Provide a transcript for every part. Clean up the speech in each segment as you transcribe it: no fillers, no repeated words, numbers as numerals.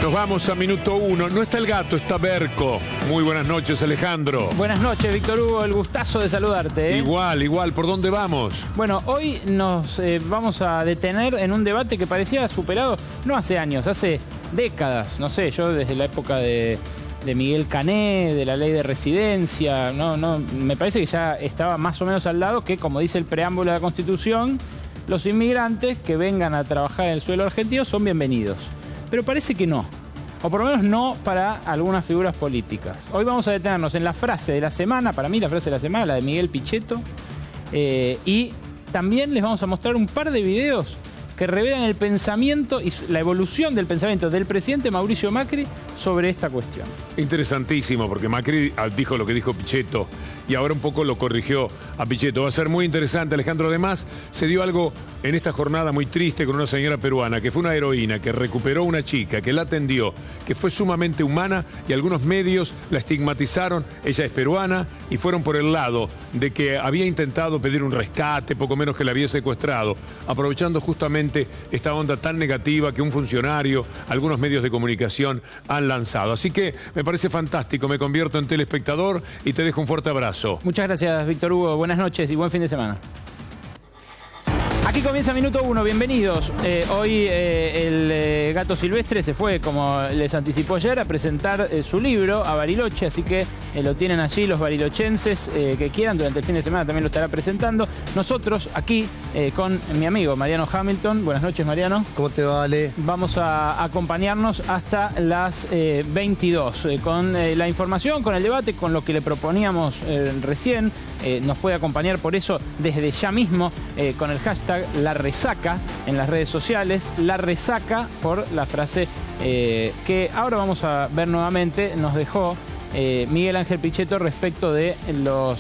Nos vamos a minuto 1. No está el gato, está Berco. Muy buenas noches, Alejandro. Buenas noches, Víctor Hugo. El gustazo de saludarte. Igual. ¿Por dónde vamos? Bueno, hoy nos vamos a detener en un debate que parecía superado, no hace años, hace décadas. No sé, yo desde la época de Miguel Cané, de la ley de residencia. Me parece que ya estaba más o menos al lado que, como dice el preámbulo de la Constitución, los inmigrantes que vengan a trabajar en el suelo argentino son bienvenidos. Pero parece que no, o por lo menos no para algunas figuras políticas. Hoy vamos a detenernos en la frase de la semana, para mí la frase de la semana, la de Miguel Pichetto, y también les vamos a mostrar un par de videos que revelan el pensamiento y la evolución del pensamiento del presidente Mauricio Macri sobre esta cuestión. Interesantísimo, porque Macri dijo lo que dijo Pichetto y ahora un poco lo corrigió a Pichetto. Va a ser muy interesante, Alejandro. Además, se dio algo en esta jornada muy triste con una señora peruana que fue una heroína, que recuperó una chica, que la atendió, que fue sumamente humana y algunos medios la estigmatizaron. Ella es peruana y fueron por el lado de que había intentado pedir un rescate, poco menos que la había secuestrado, aprovechando justamente esta onda tan negativa que un funcionario, algunos medios de comunicación han lanzado. Así que me parece fantástico, me convierto en telespectador y te dejo un fuerte abrazo. Muchas gracias, Víctor Hugo. Buenas noches y buen fin de semana. Aquí comienza Minuto 1, bienvenidos. Hoy el Gato Silvestre se fue, como les anticipó ayer, a presentar su libro a Bariloche, así que lo tienen allí los barilochenses que quieran. Durante el fin de semana también lo estará presentando. Nosotros aquí con mi amigo Mariano Hamilton. Buenas noches, Mariano. ¿Cómo te va, Ale? Vamos a acompañarnos hasta las 22 con la información, con el debate, con lo que le proponíamos recién. Nos puede acompañar por eso desde ya mismo con el hashtag La Resaca en las redes sociales. La Resaca por la frase que ahora vamos a ver nuevamente. Nos dejó Miguel Ángel Pichetto respecto de los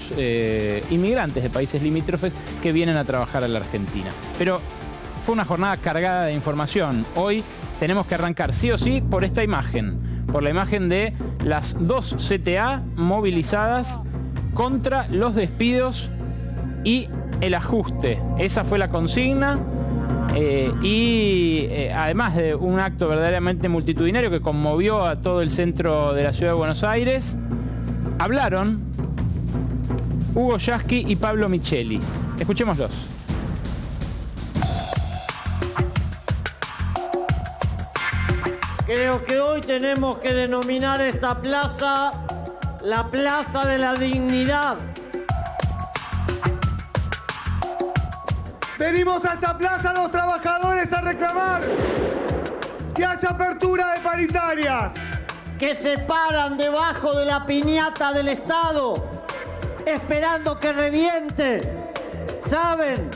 inmigrantes de países limítrofes que vienen a trabajar a la Argentina. Pero fue una jornada cargada de información. Hoy tenemos que arrancar sí o sí por esta imagen, por la imagen de las 2 CTA movilizadas contra los despidos y el ajuste. Esa fue la consigna. Además de un acto verdaderamente multitudinario que conmovió a todo el centro de la ciudad de Buenos Aires, hablaron Hugo Yasky y Pablo Micheli. Escuchémoslos. Creo que hoy tenemos que denominar esta plaza la Plaza de la Dignidad. Venimos a esta plaza los trabajadores a reclamar que haya apertura de paritarias. Que se paran debajo de la piñata del Estado, esperando que reviente. Saben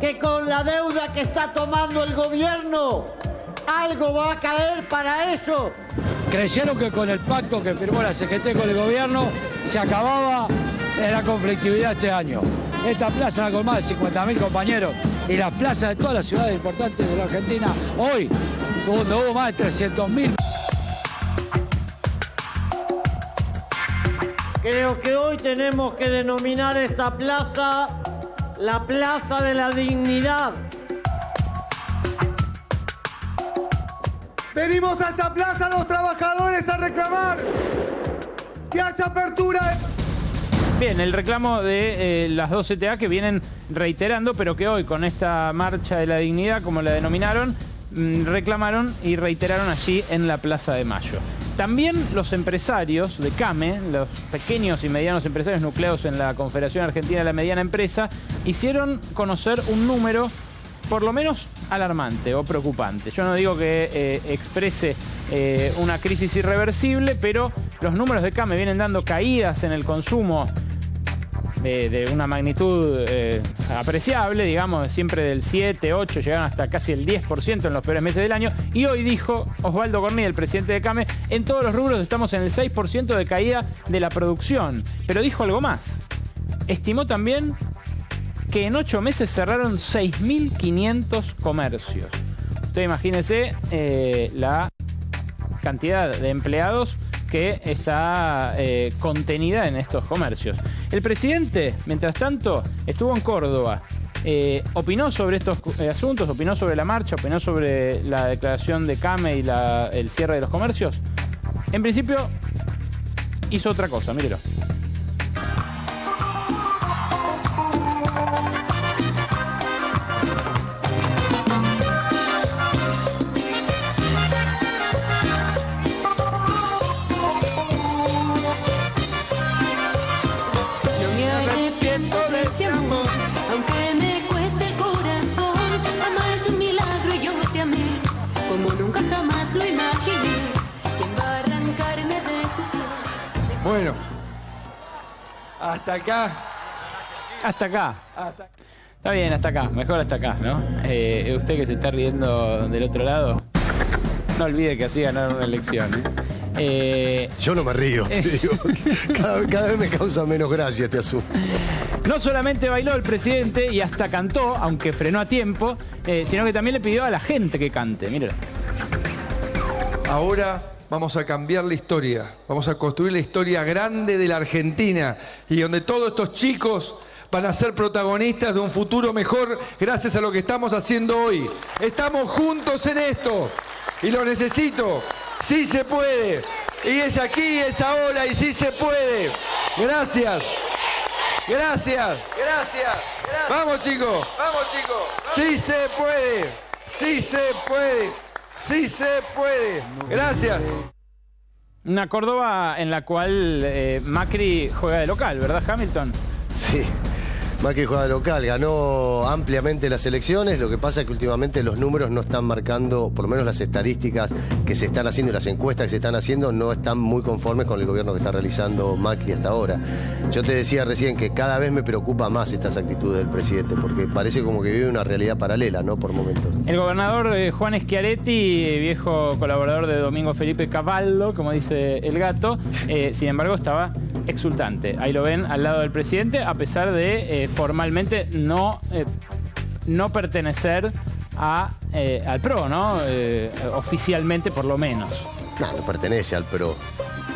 que con la deuda que está tomando el gobierno, algo va a caer para ellos. Creyeron que con el pacto que firmó la CGT con el gobierno se acababa la conflictividad este año. Esta plaza con más de 50.000 compañeros y las plazas de todas las ciudades importantes de la Argentina, hoy, cuando hubo más de 300.000. Creo que hoy tenemos que denominar esta plaza la Plaza de la Dignidad. Venimos a esta plaza los trabajadores a reclamar que haya apertura de... Bien, el reclamo de las 2 CTA que vienen reiterando, pero que hoy con esta marcha de la dignidad, como la denominaron, reclamaron y reiteraron allí en la Plaza de Mayo. También los empresarios de CAME, los pequeños y medianos empresarios nucleados en la Confederación Argentina de la Mediana Empresa, hicieron conocer un número por lo menos alarmante o preocupante. Yo no digo que exprese una crisis irreversible, pero los números de CAME vienen dando caídas en el consumo de una magnitud apreciable, digamos, siempre del 7, 8, llegaron hasta casi el 10% en los peores meses del año. Y hoy dijo Osvaldo Cornía, el presidente de CAME, en todos los rubros estamos en el 6% de caída de la producción. Pero dijo algo más. Estimó también que en 8 meses cerraron 6.500 comercios. Usted imagínese la cantidad de empleados que está contenida en estos comercios. El presidente, mientras tanto, estuvo en Córdoba opinó sobre estos asuntos, opinó sobre la marcha, opinó sobre la declaración de CAME y el cierre de los comercios. En principio, hizo otra cosa, mírelo. Bueno, hasta acá. Hasta acá. Está bien, hasta acá. Mejor hasta acá, ¿no? Usted que se está riendo del otro lado, no olvide que así ganaron una elección, ¿eh? Yo no me río, te digo. Cada vez me causa menos gracia este asunto. No solamente bailó el presidente y hasta cantó, aunque frenó a tiempo, sino que también le pidió a la gente que cante. Míralo. Ahora vamos a cambiar la historia. Vamos a construir la historia grande de la Argentina y donde todos estos chicos van a ser protagonistas de un futuro mejor gracias a lo que estamos haciendo hoy. Estamos juntos en esto y lo necesito. Sí se puede. Y es aquí, es ahora y sí se puede. Gracias. Gracias. Gracias. Vamos chicos. Vamos chicos. Sí se puede. Sí se puede. Sí se puede. Gracias. Una Córdoba en la cual Macri juega de local, ¿verdad, Hamilton? Sí. Macri juega de local, ganó ampliamente las elecciones, lo que pasa es que últimamente los números no están marcando, por lo menos las estadísticas que se están haciendo y las encuestas que se están haciendo no están muy conformes con el gobierno que está realizando Macri hasta ahora. Yo te decía recién que cada vez me preocupa más estas actitudes del presidente, porque parece como que vive una realidad paralela, ¿no? Por momentos. El gobernador Juan Schiaretti, viejo colaborador de Domingo Felipe Cavallo, como dice el gato, sin embargo estaba exultante. Ahí lo ven al lado del presidente, a pesar de formalmente no pertenecer al PRO, ¿no? Oficialmente por lo menos. No pertenece al PRO,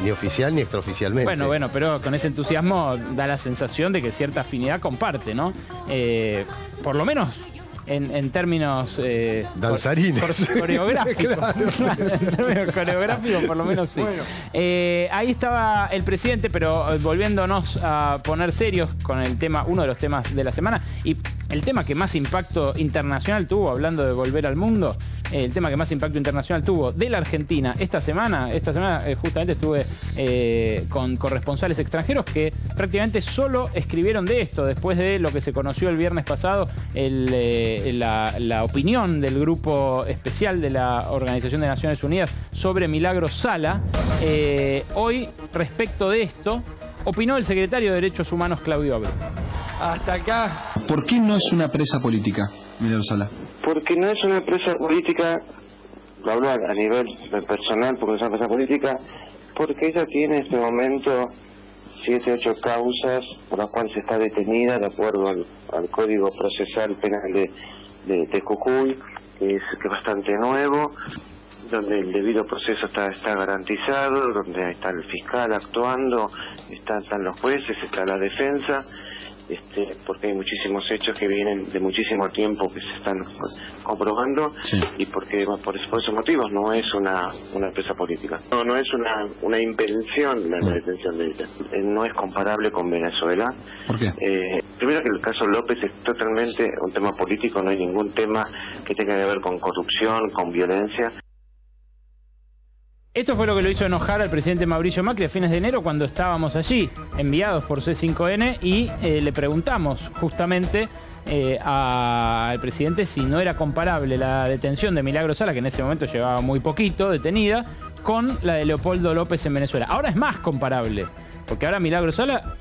ni oficial ni extraoficialmente. Bueno, pero con ese entusiasmo da la sensación de que cierta afinidad comparte, ¿no? Por lo menos en términos danzarines, coreográficos. Claro. En términos coreográficos, por lo menos sí. Bueno. Ahí estaba el presidente, pero volviéndonos a poner serios con el tema, uno de los temas de la semana, y el tema que más impacto internacional tuvo, hablando de volver al mundo, el tema que más impacto internacional tuvo de la Argentina esta semana justamente estuve con corresponsales extranjeros que prácticamente solo escribieron de esto, después de lo que se conoció el viernes pasado, la opinión del grupo especial de la Organización de Naciones Unidas sobre Milagros Sala. Hoy, respecto de esto, opinó el secretario de Derechos Humanos, Claudio Abreu. Hasta acá. ¿Por qué no es una presa política, Milagros Sala? Porque no es una presa política, lo hablo a nivel personal, porque es una presa política, porque ella tiene en este momento 7, 8 causas por las cuales está detenida de acuerdo al Código Procesal Penal de Jujuy, que es bastante nuevo, donde el debido proceso está garantizado, donde está el fiscal actuando, están los jueces, está la defensa, porque hay muchísimos hechos que vienen de muchísimo tiempo que se están comprobando, sí. Y porque por esos motivos no es una presa política. No es una impedición la detención de ella. No es comparable con Venezuela. ¿Por qué? Primero que el caso López es totalmente un tema político, no hay ningún tema que tenga que ver con corrupción, con violencia. Esto fue lo que lo hizo enojar al presidente Mauricio Macri a fines de enero cuando estábamos allí, enviados por C5N, y le preguntamos justamente al presidente si no era comparable la detención de Milagros Sala, que en ese momento llevaba muy poquito detenida, con la de Leopoldo López en Venezuela. Ahora es más comparable, porque ahora Milagros Sala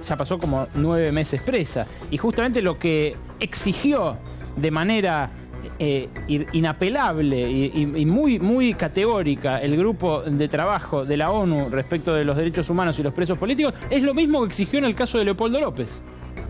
ya pasó como 9 meses presa, y justamente lo que exigió de manera inapelable y muy, muy categórica el grupo de trabajo de la ONU respecto de los derechos humanos y los presos políticos es lo mismo que exigió en el caso de Leopoldo López.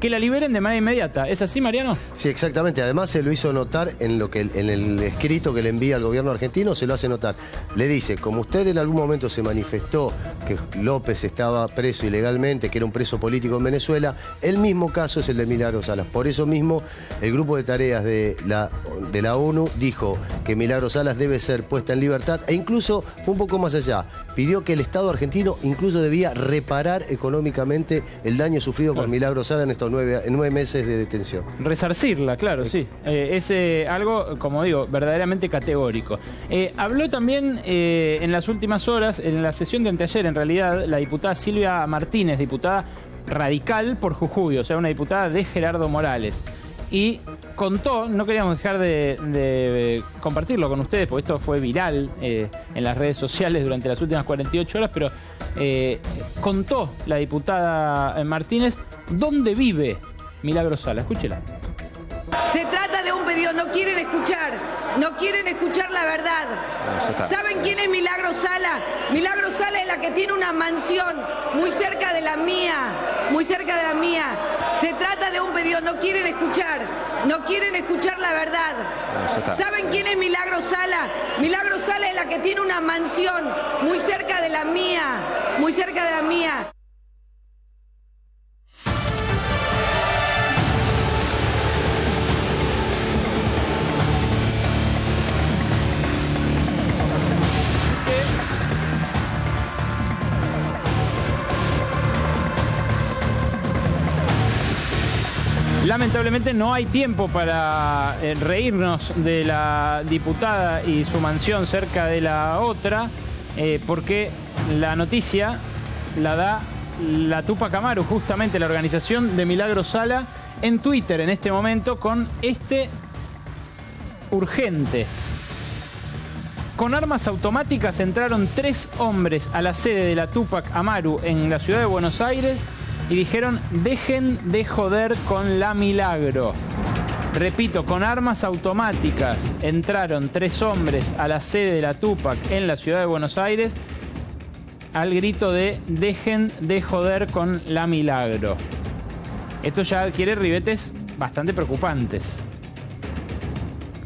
que la liberen de manera inmediata. ¿Es así, Mariano? Sí, exactamente. Además se lo hizo notar en el escrito que le envía al gobierno argentino, se lo hace notar. Le dice, como usted en algún momento se manifestó que López estaba preso ilegalmente, que era un preso político en Venezuela, el mismo caso es el de Milagros Salas. Por eso mismo, el grupo de tareas de la ONU dijo que Milagros Salas debe ser puesta en libertad e incluso fue un poco más allá. Pidió que el Estado argentino incluso debía reparar económicamente el daño sufrido por Milagros Salas en estos 9 meses de detención. Resarcirla, claro, sí. Es algo, como digo, verdaderamente categórico. Habló también en las últimas horas, en la sesión de anteayer, en realidad, la diputada Silvia Martínez, diputada radical por Jujuy, o sea, una diputada de Gerardo Morales. Y contó, no queríamos dejar de compartirlo con ustedes, porque esto fue viral en las redes sociales durante las últimas 48 horas, pero contó la diputada Martínez dónde vive Milagros Salas. Escúchela. Se trata de un pedido, no quieren escuchar la verdad. ¿Saben quién es Milagros Salas? Milagros Salas es la que tiene una mansión muy cerca de la mía, Se trata de un pedido, no quieren escuchar la verdad. ¿Saben quién es Milagros Salas? Milagros Salas es la que tiene una mansión muy cerca de la mía, Lamentablemente no hay tiempo para reírnos de la diputada y su mansión cerca de la otra, porque la noticia la da la Tupac Amaru, justamente la organización de Milagros Salas, en Twitter en este momento con este urgente. Con armas automáticas entraron 3 hombres a la sede de la Tupac Amaru en la ciudad de Buenos Aires y dijeron: dejen de joder con la Milagro. Repito, con armas automáticas entraron 3 hombres a la sede de la Tupac en la ciudad de Buenos Aires al grito de dejen de joder con la Milagro. Esto ya adquiere ribetes bastante preocupantes.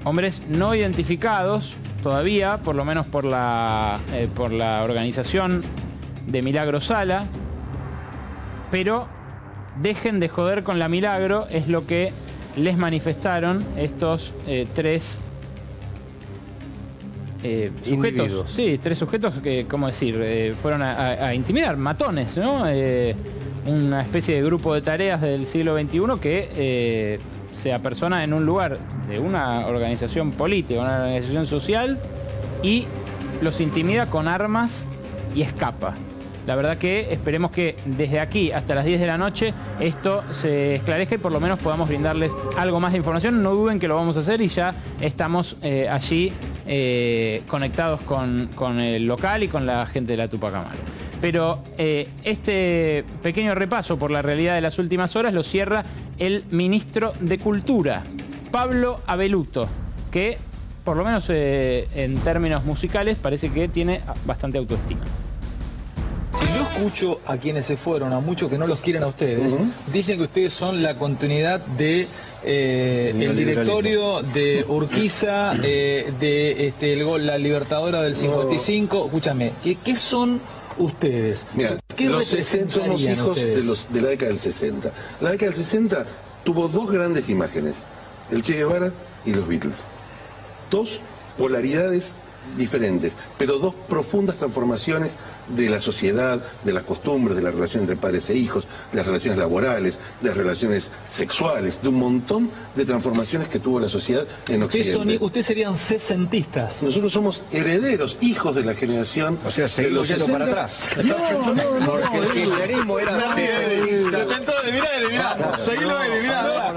Hombres no identificados todavía, por lo menos por la organización de Milagros Salas, pero dejen de joder con la Milagro es lo que les manifestaron estos 3 sujetos. Sí, 3 sujetos que, ¿cómo decir? Fueron a intimidar, matones, ¿no? Una especie de grupo de tareas del siglo XXI que se apersona en un lugar de una organización política, una organización social, y los intimida con armas y escapa. La verdad que esperemos que desde aquí hasta las 10 de la noche esto se esclarezca y por lo menos podamos brindarles algo más de información. No duden que lo vamos a hacer y ya estamos allí conectados con el local y con la gente de la Tupac Amaru. Pero este pequeño repaso por la realidad de las últimas horas lo cierra el ministro de Cultura, Pablo Abeluto, que por lo menos en términos musicales parece que tiene bastante autoestima. Si yo escucho a quienes se fueron, a muchos que no los quieren a ustedes, dicen que ustedes son la continuidad de el directorio de Urquiza, la Libertadora del 55. Escúchame, ¿qué son ustedes? Mira, ¿Qué los 60 somos hijos de la década del 60. La década del 60 tuvo 2 grandes imágenes, el Che Guevara y los Beatles. 2 polaridades diferentes, pero 2 profundas transformaciones de la sociedad, de las costumbres, de la relación entre padres e hijos, de las relaciones laborales, de las relaciones sexuales, de un montón de transformaciones que tuvo la sociedad en Occidente. Ustedes serían sesentistas. Nosotros somos herederos, hijos de la generación. O sea, seguimos yendo para atrás. No, porque el kirchnerismo era mirá. Seguilo ahí, mirá.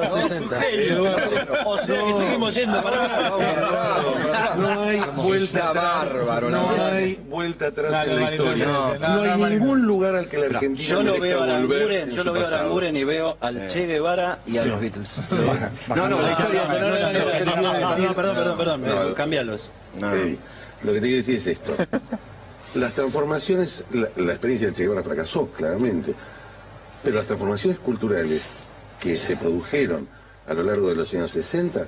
O sea, que seguimos yendo para atrás. No hay vuelta atrás. No hay vuelta atrás en la historia. No hay ningún lugar al que la Argentina yo lo veo a volver. Yo lo veo a Aranguren y veo al Che Guevara y a los Beatles. Perdón, cámbialos. Lo que te quiero decir es esto. Las transformaciones, la experiencia del Che Guevara fracasó, claramente, pero las transformaciones culturales que se produjeron a lo largo de los años 60,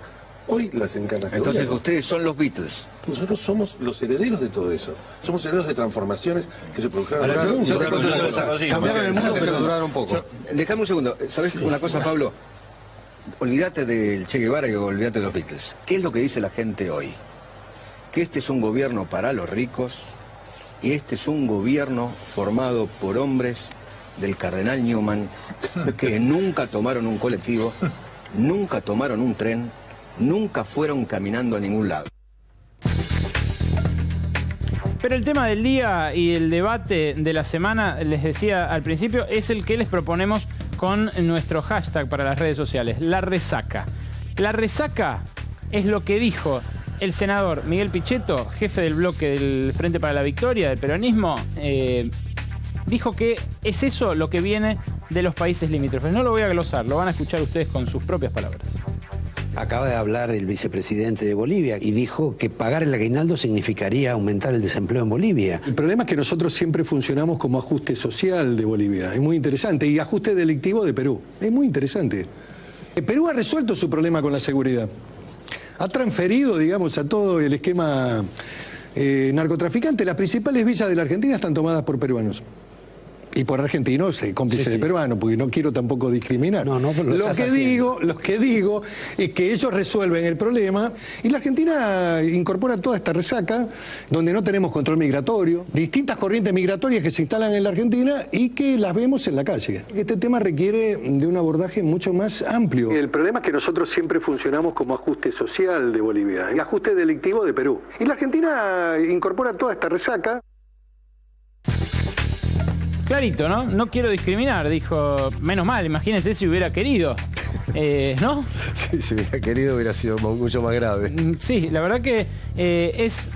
hoy las encarna este Entonces gobierno. ustedes son los Beatles. Nosotros somos los herederos de todo eso. Somos herederos de transformaciones que se produjeron a lo Ahora, largo yo te cuento una cosa. Cambiaron el mundo, pero duraron un poco. Déjame un segundo. ¿Sabes una cosa, Pablo? Olvídate del Che Guevara y olvídate de los Beatles. ¿Qué es lo que dice la gente hoy? Que este es un gobierno para los ricos y este es un gobierno formado por hombres del cardenal Newman que nunca tomaron un colectivo, nunca tomaron un tren, nunca fueron caminando a ningún lado. Pero el tema del día y el debate de la semana, les decía al principio, es el que les proponemos con nuestro hashtag para las redes sociales, la resaca. La resaca es lo que dijo el senador Miguel Pichetto, jefe del bloque del Frente para la Victoria, del peronismo, dijo que es eso lo que viene de los países limítrofes. No lo voy a glosar, lo van a escuchar ustedes con sus propias palabras. Acaba de hablar el vicepresidente de Bolivia y dijo que pagar el aguinaldo significaría aumentar el desempleo en Bolivia. El problema es que nosotros siempre funcionamos como ajuste social de Bolivia, es muy interesante, y ajuste delictivo de Perú, es muy interesante. Perú ha resuelto su problema con la seguridad, ha transferido, digamos, a todo el esquema narcotraficante. Las principales villas de la Argentina están tomadas por peruanos. Y por argentinos, cómplices de peruanos, porque no quiero tampoco discriminar. Lo que digo es que ellos resuelven el problema y la Argentina incorpora toda esta resaca donde no tenemos control migratorio, distintas corrientes migratorias que se instalan en la Argentina y que las vemos en la calle. Este tema requiere de un abordaje mucho más amplio. El problema es que nosotros siempre funcionamos como ajuste social de Bolivia, el ajuste delictivo de Perú. Y la Argentina incorpora toda esta resaca. Clarito, ¿no? No quiero discriminar, dijo. Menos mal, imagínense si hubiera querido. ¿No? Sí, si hubiera querido hubiera sido mucho más grave. Sí, la verdad que es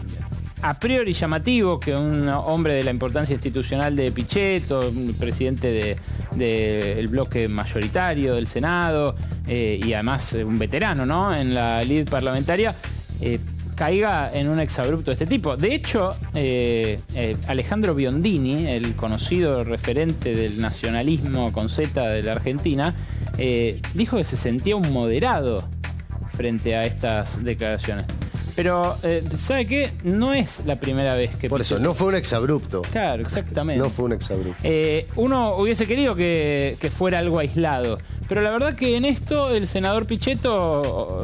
a priori llamativo que un hombre de la importancia institucional de Pichetto, presidente del bloque mayoritario del Senado, y además un veterano, ¿no?, en la lid parlamentaria, caiga en un exabrupto de este tipo. De hecho, Alejandro Biondini, el conocido referente del nacionalismo con Z de la Argentina, dijo que se sentía un moderado frente a estas declaraciones. Pero, ¿sabe qué? No es la primera vez que... Por eso, no fue un exabrupto. Claro, exactamente. No fue un exabrupto. Uno hubiese querido que fuera algo aislado. Pero la verdad que en esto el senador Pichetto,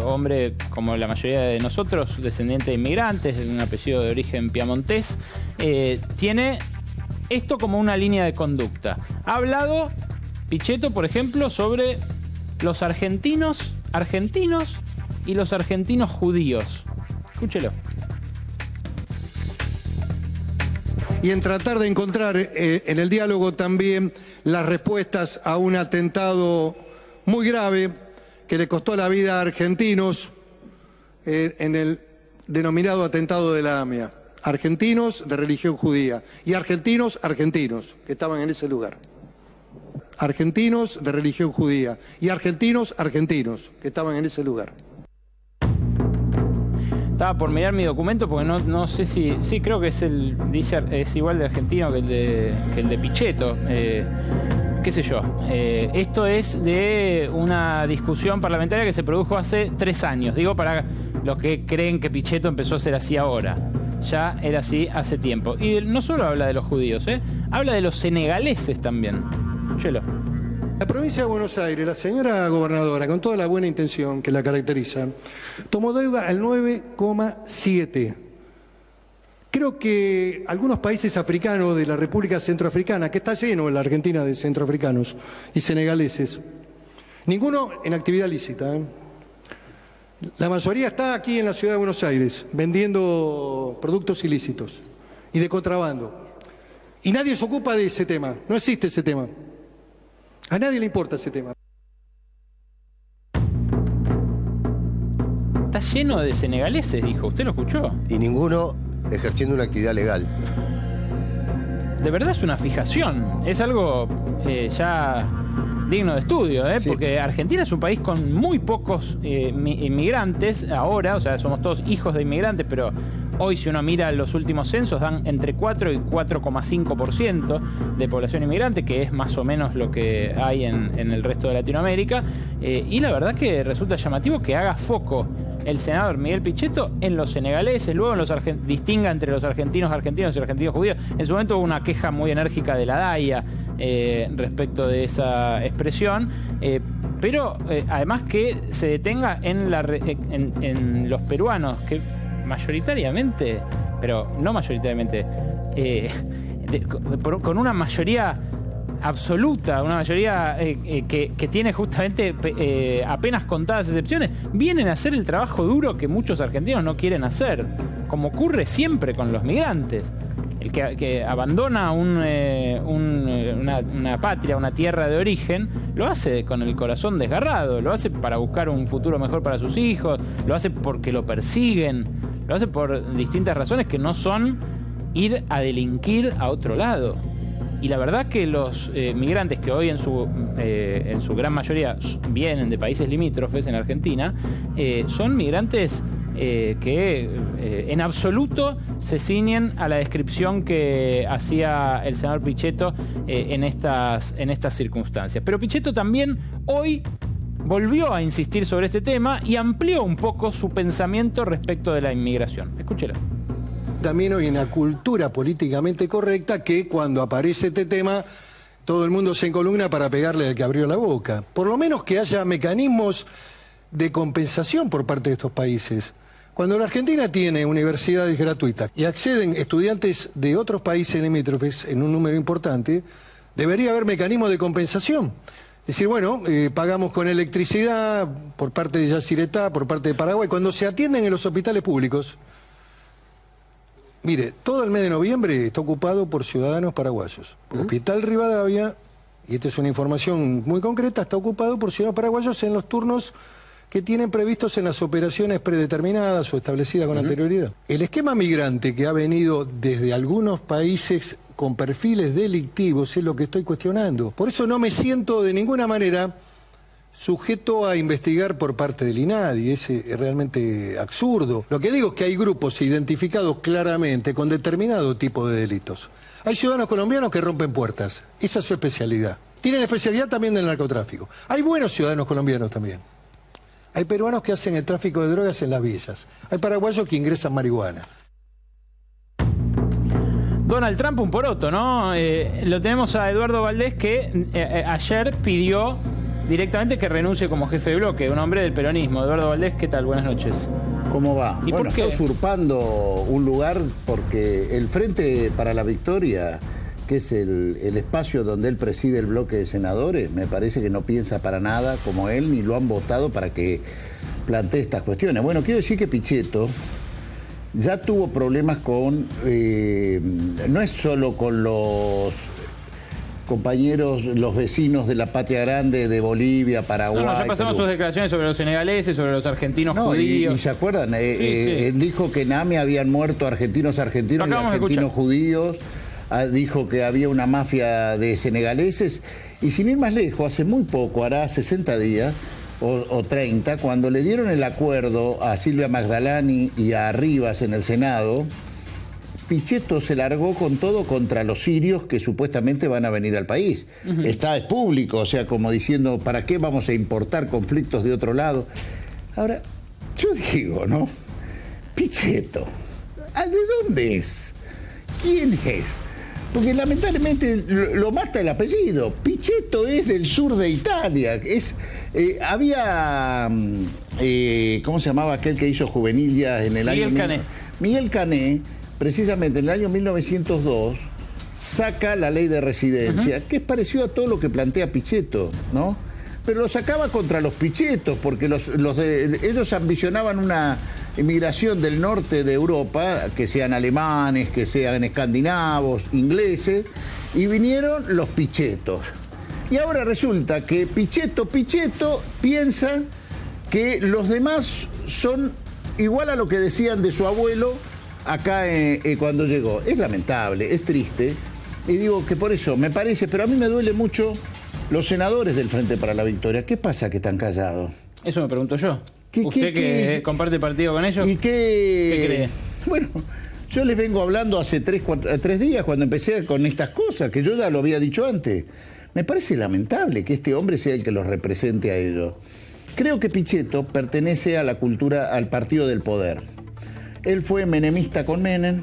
hombre como la mayoría de nosotros, descendiente de inmigrantes, de un apellido de origen piamontés, tiene esto como una línea de conducta. Ha hablado Pichetto, por ejemplo, sobre los argentinos y los argentinos judíos. Escúchelo. Y en tratar de encontrar en el diálogo también las respuestas a un atentado muy grave que le costó la vida a argentinos en el denominado atentado de la AMIA. Argentinos de religión judía y argentinos que estaban en ese lugar. Argentinos de religión judía y argentinos que estaban en ese lugar. Estaba por mirar mi documento porque no sé si... Sí, creo que es igual de argentino que el de Pichetto. Qué sé yo. Esto es de una discusión parlamentaria que se produjo hace 3 años. Digo, para los que creen que Pichetto empezó a ser así ahora. Ya era así hace tiempo. Y no solo habla de los judíos, habla de los senegaleses también. Escúchelo. La provincia de Buenos Aires, la señora gobernadora, con toda la buena intención que la caracteriza, tomó deuda al 9,7%. Creo que algunos países africanos de la República Centroafricana, que está lleno en la Argentina de centroafricanos y senegaleses, ninguno en actividad lícita. La mayoría está aquí en la ciudad de Buenos Aires, vendiendo productos ilícitos y de contrabando. Y nadie se ocupa de ese tema, no existe ese tema. A nadie le importa ese tema. Está lleno de senegaleses, dijo. ¿Usted lo escuchó? Y ninguno ejerciendo una actividad legal. De verdad es una fijación. Es algo ya digno de estudio, sí. Porque Argentina es un país con muy pocos inmigrantes ahora. O sea, somos todos hijos de inmigrantes, pero Hoy, si uno mira los últimos censos, dan entre 4 y 4,5% de población inmigrante, que es más o menos lo que hay en el resto de Latinoamérica. Y la verdad que resulta llamativo que haga foco el senador Miguel Pichetto en los senegaleses, luego distinga entre los argentinos y argentinos judíos. En su momento hubo una queja muy enérgica de la DAIA respecto de esa expresión, pero además que se detenga en los peruanos, que mayoritariamente, pero no mayoritariamente, con una mayoría absoluta, una mayoría que tiene justamente apenas contadas excepciones, vienen a hacer el trabajo duro que muchos argentinos no quieren hacer, como ocurre siempre con los migrantes. El que abandona una patria, una tierra de origen, lo hace con el corazón desgarrado, lo hace para buscar un futuro mejor para sus hijos, lo hace porque lo persiguen, lo hace por distintas razones que no son ir a delinquir a otro lado. Y la verdad que los migrantes que hoy en su gran mayoría vienen de países limítrofes en Argentina, son migrantes que en absoluto se ciñen a la descripción que hacía el senador Pichetto en estas circunstancias. Pero Pichetto también hoy volvió a insistir sobre este tema y amplió un poco su pensamiento respecto de la inmigración. Escúchelo. También hay una cultura políticamente correcta que cuando aparece este tema todo el mundo se encolumna para pegarle al que abrió la boca. Por lo menos que haya mecanismos de compensación por parte de estos países. Cuando la Argentina tiene universidades gratuitas y acceden estudiantes de otros países limítrofes en un número importante, debería haber mecanismos de compensación. Es decir, bueno, pagamos con electricidad por parte de Yacyretá, por parte de Paraguay. Cuando se atienden en los hospitales públicos, mire, todo el mes de noviembre está ocupado por ciudadanos paraguayos. El Hospital Rivadavia, y esta es una información muy concreta, está ocupado por ciudadanos paraguayos en los turnos que tienen previstos en las operaciones predeterminadas o establecidas con anterioridad. El esquema migrante que ha venido desde algunos países con perfiles delictivos es lo que estoy cuestionando. Por eso no me siento de ninguna manera sujeto a investigar por parte del INADI, es realmente absurdo. Lo que digo es que hay grupos identificados claramente con determinado tipo de delitos. Hay ciudadanos colombianos que rompen puertas, esa es su especialidad. Tienen especialidad también del narcotráfico. Hay buenos ciudadanos colombianos también. Hay peruanos que hacen el tráfico de drogas en las villas. Hay paraguayos que ingresan marihuana. Donald Trump un poroto, ¿no? Lo tenemos a Eduardo Valdés que ayer pidió directamente que renuncie como jefe de bloque, un hombre del peronismo. Eduardo Valdés, ¿qué tal? Buenas noches. ¿Cómo va? ¿Y bueno, por qué? Está usurpando un lugar porque el Frente para la Victoria, que es el espacio donde él preside el bloque de senadores, me parece que no piensa para nada como él, ni lo han votado para que plantee estas cuestiones. Bueno, quiero decir que Pichetto ya tuvo problemas con, no es solo con los compañeros, los vecinos de la Patria Grande de Bolivia, Paraguay. No, ya pasamos sus declaraciones sobre los senegaleses, sobre los argentinos judíos. Y se acuerdan, sí. Él dijo que en AME habían muerto argentinos y argentinos judíos. Dijo que había una mafia de senegaleses y sin ir más lejos, hace muy poco, hará 60 días o 30, cuando le dieron el acuerdo a Silvia Magdalani y a Rivas en el Senado, Pichetto se largó con todo contra los sirios que supuestamente van a venir al país. Está público, o sea, como diciendo, ¿para qué vamos a importar conflictos de otro lado? Ahora, yo digo, ¿no? Pichetto, ¿de dónde es? ¿Quién es? Porque lamentablemente lo mata el apellido. Pichetto es del sur de Italia. Había, ¿cómo se llamaba aquel que hizo Juvenillas en el año... Miguel Cané. Miguel Cané, precisamente en el año 1902, saca la ley de residencia, que es parecido a todo lo que plantea Pichetto, ¿no? Pero lo sacaba contra los Pichettos, porque ellos ambicionaban una inmigración del norte de Europa, que sean alemanes, que sean escandinavos, ingleses, y vinieron los Pichettos. Y ahora resulta que Pichetto piensa que los demás son igual a lo que decían de su abuelo acá cuando llegó. Es lamentable, es triste, y digo que por eso me parece, pero a mí me duele mucho los senadores del Frente para la Victoria. ¿Qué pasa que están callados? Eso me pregunto yo. ¿Usted que comparte partido con ellos? ¿Y qué cree? Bueno, yo les vengo hablando hace 3 días cuando empecé con estas cosas, que yo ya lo había dicho antes. Me parece lamentable que este hombre sea el que los represente a ellos. Creo que Pichetto pertenece a la cultura, al partido del poder. Él fue menemista con Menem,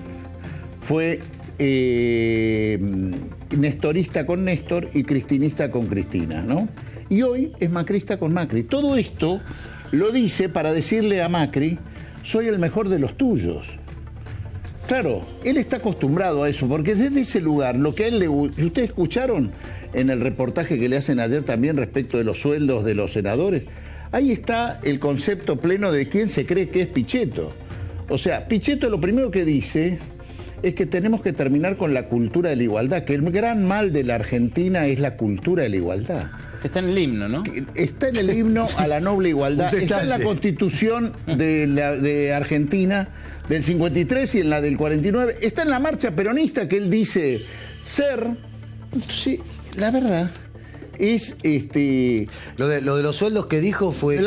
fue nestorista con Néstor y cristinista con Cristina, ¿no? Y hoy es macrista con Macri. Todo esto lo dice para decirle a Macri, soy el mejor de los tuyos. Claro, él está acostumbrado a eso, porque desde ese lugar, lo que a él le gusta, ustedes escucharon en el reportaje que le hacen ayer también respecto de los sueldos de los senadores, ahí está el concepto pleno de quién se cree que es Pichetto. O sea, Pichetto lo primero que dice es que tenemos que terminar con la cultura de la igualdad, que el gran mal de la Argentina es la cultura de la igualdad. Está en el himno, ¿no? Está en el himno a la noble igualdad. Está en la Constitución de Argentina del 53 y en la del 49. Está en la marcha peronista que él dice ser. Sí, la verdad es Lo de los sueldos que dijo fue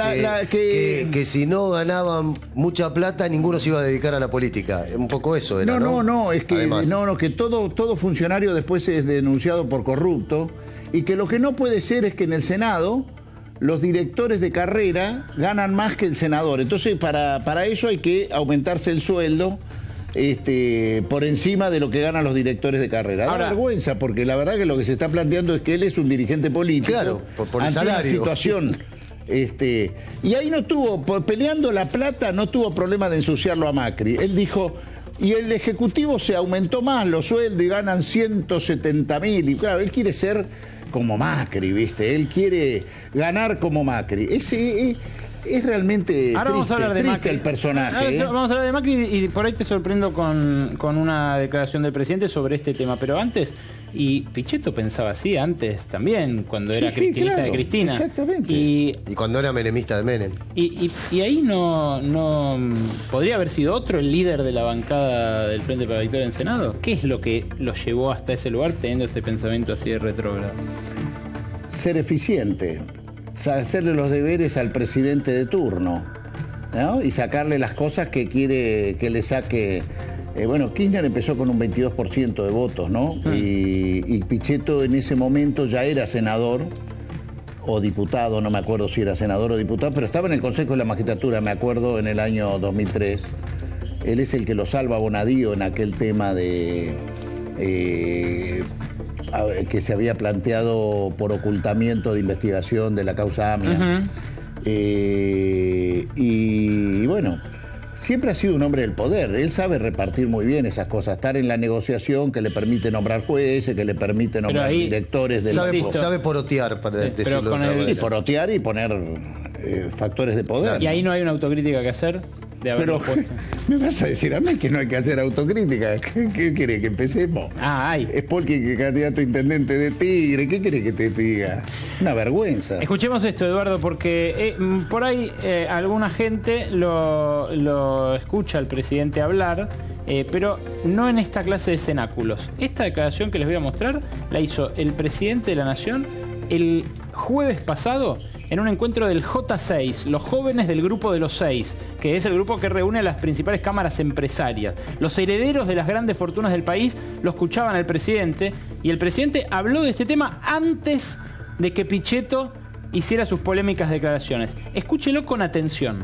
que si no ganaban mucha plata ninguno se iba a dedicar a la política. Un poco eso era, No, es que además, que todo funcionario después es denunciado por corrupto y que lo que no puede ser es que en el Senado los directores de carrera ganan más que el senador. Entonces para eso hay que aumentarse el sueldo por encima de lo que ganan los directores de carrera. Da vergüenza, porque la verdad que lo que se está planteando es que él es un dirigente político. Claro, por el ante salario. una situación. Y ahí no tuvo, peleando la plata, no tuvo problema de ensuciarlo a Macri. Él dijo, y el Ejecutivo se aumentó más los sueldos y ganan 170.000. Y claro, él quiere ser como Macri, ¿viste? Él quiere ganar como Macri. Es realmente ahora vamos a hablar de Macri. El personaje. Vamos a hablar de Macri y por ahí te sorprendo con una declaración del presidente sobre este tema. Pero antes, y Pichetto pensaba así antes también, cuando era cristinista de Cristina. Exactamente. Y cuando era menemista de Menem. Y ahí no podría haber sido otro el líder de la bancada del Frente para la Victoria en Senado. ¿Qué es lo que lo llevó hasta ese lugar teniendo este pensamiento así de retrógrado? Ser eficiente. Hacerle los deberes al presidente de turno, ¿no? Y sacarle las cosas que quiere que le saque. Bueno, Kirchner empezó con un 22% de votos, ¿no? Y Pichetto en ese momento ya era senador o diputado, no me acuerdo si era senador o diputado, pero estaba en el Consejo de la Magistratura, me acuerdo, en el año 2003. Él es el que lo salva a Bonadío en aquel tema de que se había planteado por ocultamiento de investigación de la causa AMIA. Y bueno, siempre ha sido un hombre del poder. Él sabe repartir muy bien esas cosas, estar en la negociación que le permite nombrar jueces, que le permite nombrar directores del... Sabe porotear, para decirlo de otra manera. Y porotear y poner factores de poder. Y ahí no hay una autocrítica que hacer. Pero me vas a decir a mí que no hay que hacer autocrítica. ¿Qué querés que empecemos? Hay. Es Polki, que candidato a intendente de Tigre. ¿Qué querés que te diga? Una vergüenza. Escuchemos esto, Eduardo, porque por ahí alguna gente lo escucha al presidente hablar, pero no en esta clase de cenáculos. Esta declaración que les voy a mostrar la hizo el presidente de la Nación el jueves pasado en un encuentro del J6, los jóvenes del grupo de los 6, que es el grupo que reúne a las principales cámaras empresarias. Los herederos de las grandes fortunas del país lo escuchaban al presidente y el presidente habló de este tema antes de que Pichetto hiciera sus polémicas declaraciones. Escúchelo con atención.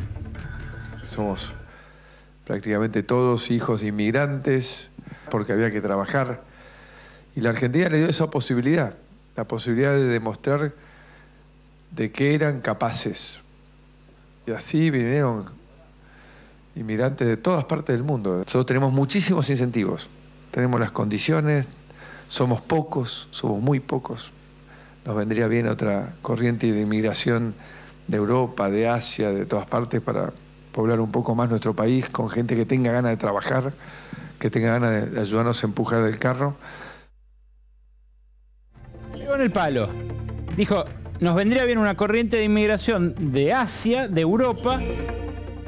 Somos prácticamente todos hijos de inmigrantes porque había que trabajar y la Argentina le dio esa posibilidad, la posibilidad de demostrar de qué eran capaces. Y así vinieron inmigrantes de todas partes del mundo. Nosotros tenemos muchísimos incentivos, tenemos las condiciones, somos pocos, somos muy pocos. Nos vendría bien otra corriente de inmigración de Europa, de Asia, de todas partes para poblar un poco más nuestro país con gente que tenga ganas de trabajar, que tenga ganas de ayudarnos a empujar del carro. Pegó en el palo. Dijo, nos vendría bien una corriente de inmigración de Asia, de Europa,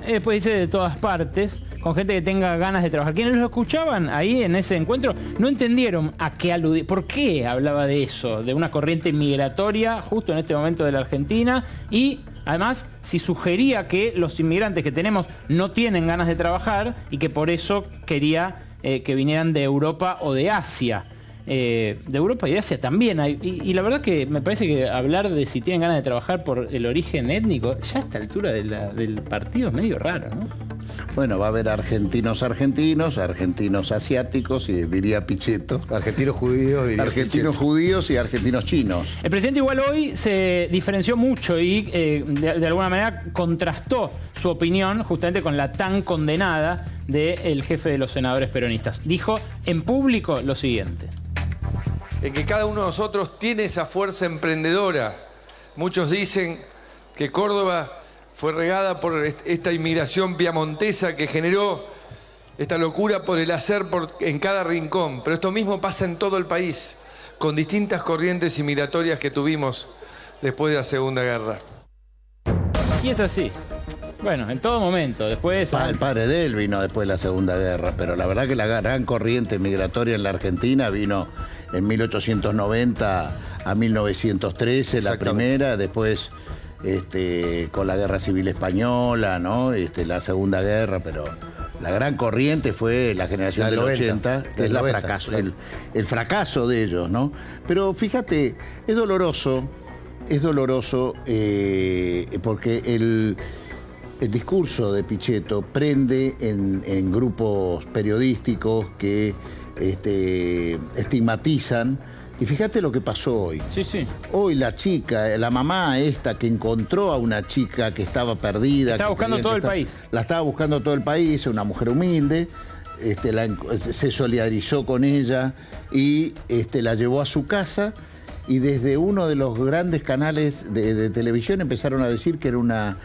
después dice de todas partes, con gente que tenga ganas de trabajar. Quienes lo escuchaban ahí en ese encuentro no entendieron a qué aludía, por qué hablaba de eso, de una corriente migratoria justo en este momento de la Argentina y Además, si sugería que los inmigrantes que tenemos no tienen ganas de trabajar y que por eso quería que vinieran de Europa o de Asia. De Europa y de Asia también hay. Y la verdad que me parece que hablar de si tienen ganas de trabajar por el origen étnico, ya a esta altura del partido es medio raro, ¿no? Bueno, va a haber argentinos asiáticos, y diría Pichetto. Argentinos judíos, diría Argentinos judíos y argentinos chinos. El presidente igual hoy se diferenció mucho y de alguna manera contrastó su opinión justamente con la tan condenada del jefe de los senadores peronistas. Dijo en público lo siguiente. En que cada uno de nosotros tiene esa fuerza emprendedora. Muchos dicen que Córdoba fue regada por esta inmigración piamontesa que generó esta locura por el hacer en cada rincón. Pero esto mismo pasa en todo el país, con distintas corrientes inmigratorias que tuvimos después de la Segunda Guerra. Y es así. Bueno, en todo momento, después... El padre de él vino después de la Segunda Guerra, pero la verdad que la gran corriente migratoria en la Argentina vino en 1890 a 1913, la primera, después con la Guerra Civil Española, ¿no? La Segunda Guerra, pero la gran corriente fue la generación del 80, que es el fracaso de ellos, ¿no? Pero fíjate, es doloroso porque el discurso de Pichetto prende en grupos periodísticos que estigmatizan. Y fíjate lo que pasó hoy. Sí, sí. Hoy la chica, la mamá esta que encontró a una chica que estaba perdida. Estaba buscando todo el país. La estaba buscando todo el país, una mujer humilde. Se solidarizó con ella y la llevó a su casa. Y desde uno de los grandes canales de televisión empezaron a decir que era una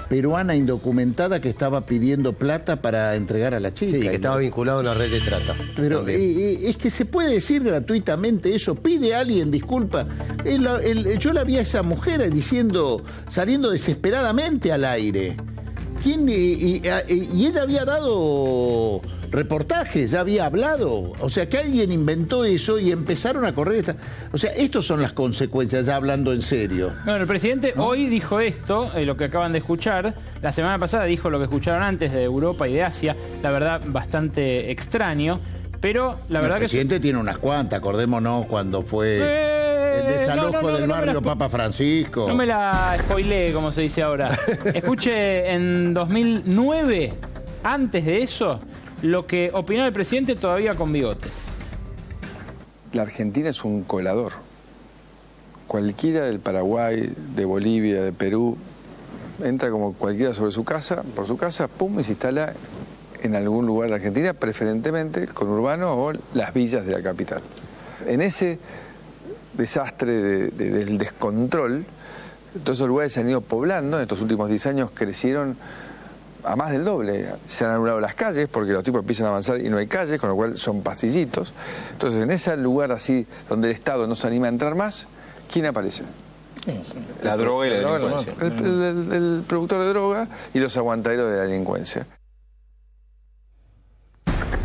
peruana indocumentada que estaba pidiendo plata para entregar a la chica. Sí, que estaba vinculado a una red de trata. Pero es que se puede decir gratuitamente eso. Pide a alguien disculpa. Yo la vi a esa mujer saliendo desesperadamente al aire. Y ella había dado reportajes, ya había hablado. O sea, que alguien inventó eso y empezaron a correr O sea, estas son las consecuencias, ya hablando en serio. Bueno, el presidente hoy dijo esto, lo que acaban de escuchar. La semana pasada dijo lo que escucharon antes de Europa y de Asia. La verdad, bastante extraño. Pero la verdad que... El presidente tiene unas cuantas, acordémonos cuando fue el desalojo del barrio Papa Francisco. No me la spoileé, como se dice ahora. Escuche, en 2009, antes de eso, lo que opinó el presidente todavía con bigotes. La Argentina es un colador. Cualquiera del Paraguay, de Bolivia, de Perú, entra como cualquiera por su casa, pum, y se instala en algún lugar de Argentina, preferentemente el conurbano o las villas de la capital. En ese desastre del descontrol, todos esos lugares se han ido poblando. En estos últimos 10 años crecieron a más del doble. Se han anulado las calles porque los tipos empiezan a avanzar y no hay calles, con lo cual son pasillitos. Entonces, en ese lugar así donde el Estado no se anima a entrar más, ¿quién aparece? La droga y la delincuencia. El productor de droga y los aguantaderos de la delincuencia.